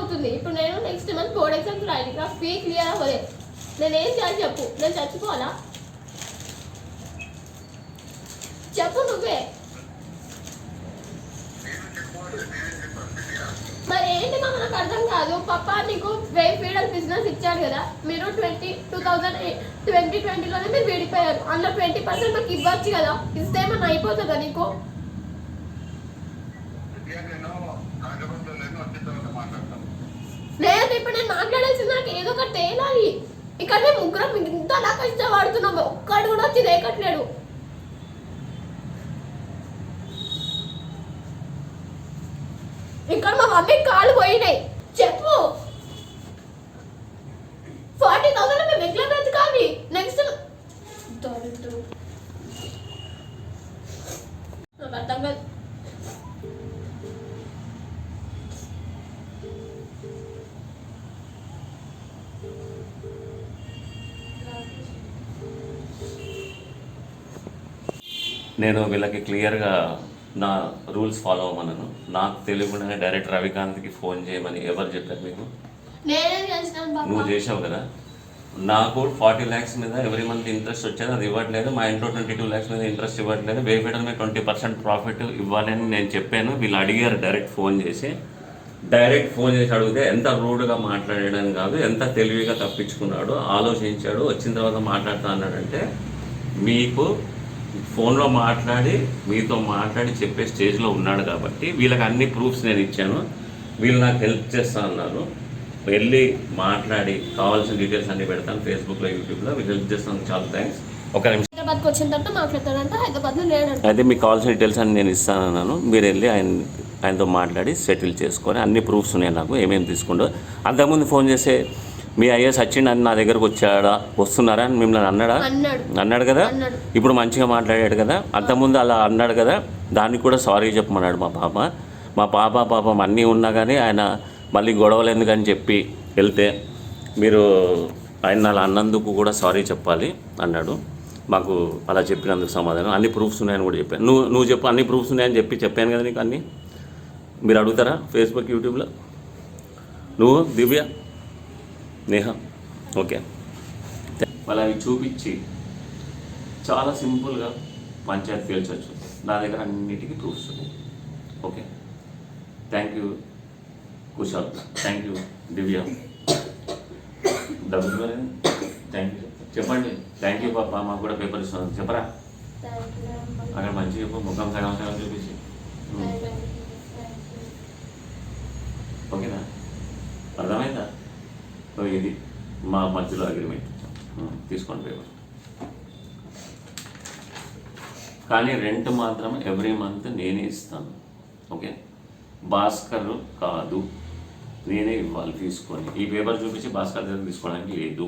అవుతుంది. ఇప్పుడు నేను నెక్స్ట్ మంత్ బోర్డ్ ఎగ్జామ్స్ రాయాలి, నాకు ఫీ క్లియర్ అవ్వలేదు. నేను ఏం చేయాలి చెప్పు? నేను చచ్చిపోవాలా? చెప్పు నువ్వే. మరి ఏంటి మామ నాకు అర్థం కాదు. పప్పా నీకు వేవ్ ఫీడర్ బిజినెస్ ఇచ్చాడు కదా, మీరు 2020లోనే మీరు విడిపోయారు. అందులో 20% నాకు ఇవ్వచ్చు కదా, ఇస్తే ఏమన్నా అయిపోతుందా నీకు? లేదు, ఇప్పుడు నేను మాట్లాడాల్సింది నాకు ఏదో ఒకటి తేలాలి. ఇక్కడ మేము ముగ్గురం ఇంతలా కష్టపడుతున్నాము, ఒక్కడు కూడా వచ్చి రేకట్లేడు. ఇక్కడ మా మమ్మీ కాళ్ళు పోయినాయి. చెప్పు, 40,000 మేము ఎట్లా బ్రతకాలి నెక్స్ట్? నాకు అర్థం కాదు. నేను వీళ్ళకి క్లియర్గా నా రూల్స్ ఫాలో అవ్వమన్నాను. నాకు తెలియకుండానే డైరెక్ట్ రవికాంత్కి ఫోన్ చేయమని ఎవరు చెప్పారు మీకు? నువ్వు చేసావు కదా. నాకు 40 lakhs మీద ఎవ్రీ మంత్ ఇంట్రెస్ట్ వచ్చేది, అది ఇవ్వట్లేదు. మా ఇంట్లో 22 lakhs మీద ఇంట్రెస్ట్ ఇవ్వట్లేదు. వేఫెడర్ మీద 20% ప్రాఫిట్ ఇవ్వాలి అని నేను చెప్పాను. వీళ్ళు అడిగారు డైరెక్ట్ ఫోన్ చేసి అడిగితే ఎంత రూడ్గా మాట్లాడడం కాదు, ఎంత తెలివిగా తప్పించుకున్నాడు, ఆలోచించాడు, వచ్చిన తర్వాత మాట్లాడుతా అన్నాడంటే మీకు ఫోన్లో మాట్లాడి మీతో మాట్లాడి చెప్పే స్టేజ్లో ఉన్నాడు కాబట్టి వీళ్ళకి అన్ని ప్రూఫ్స్ నేను ఇచ్చాను. వీళ్ళు నాకు హెల్ప్ చేస్తా అన్నారు. వెళ్ళి మాట్లాడి కావాల్సిన డీటెయిల్స్ అన్నీ పెడతాను ఫేస్బుక్లో, యూట్యూబ్లో. వీళ్ళు హెల్ప్ చేస్తాను, చాలా థ్యాంక్స్. ఒక నిమిషం. హైదరాబాద్కి వచ్చిన తర్వాత మాట్లాడతాడంట, హైదరాబాద్లో లేడంట. అయితే మీకు కావాల్సిన డీటెయిల్స్ అన్ని నేను ఇస్తానన్నాను. మీరు వెళ్ళి ఆయనతో మాట్లాడి సెటిల్ చేసుకొని అన్ని ప్రూఫ్స్ ఉన్నాయి నాకు, ఏమేమి తీసుకుంటో. అంతకుముందు ఫోన్ చేసే మీ ఐఏఎస్ వచ్చిండు అని నా దగ్గరకు వస్తున్నారా అని మిమ్మల్ని అన్నాడు కదా. ఇప్పుడు మంచిగా మాట్లాడాడు కదా. అంతకుముందు అలా అన్నాడు కదా, దానికి కూడా సారీ చెప్పమన్నాడు మా పాపం అన్నీ ఉన్నా కానీ ఆయన మళ్ళీ గొడవలు ఎందుకని చెప్పి వెళ్తే మీరు ఆయన అలా అన్నందుకు కూడా సారీ చెప్పాలి అన్నాడు. మాకు అలా చెప్పినందుకు సమాధానం. అన్ని ప్రూఫ్స్ ఉన్నాయని కూడా చెప్పాను. నువ్వు చెప్పు, అన్ని ప్రూఫ్స్ ఉన్నాయని చెప్పాను కదా నీకు అన్నీ. మీరు అడుగుతారా ఫేస్బుక్, యూట్యూబ్లో? నువ్వు, దివ్య, నేహా, ఓకే. వాళ్ళు అవి చూపించి చాలా సింపుల్గా పంచాయతీ తేల్చవచ్చు. నా దగ్గర అన్నిటికీ ప్రూఫ్స్ ఉన్నాయి. Okay, thank you Kushal, thank you Divya. డబ్బులు థ్యాంక్ యూ చెప్పండి. థ్యాంక్ యూ పాప, మాకు కూడా పేపర్ ఇస్తున్నాను చెప్పరా. అక్కడ మంచిగా చెప్పు, ముఖం సగం చూపించి. ఓకేనా, అర్థమైందా? సో ఇది మా మధ్యలో అగ్రిమెంట్. తీసుకోండి పేపర్. కానీ రెంట్ మాత్రం ఎవ్రీ మంత్ నేనే ఇస్తాను. ఓకే, భాస్కర్ కాదు, నేనే ఇవ్వాలి తీసుకొని. ఈ పేపర్ చూపించి భాస్కర్ దగ్గర తీసుకోవడానికి లేదు.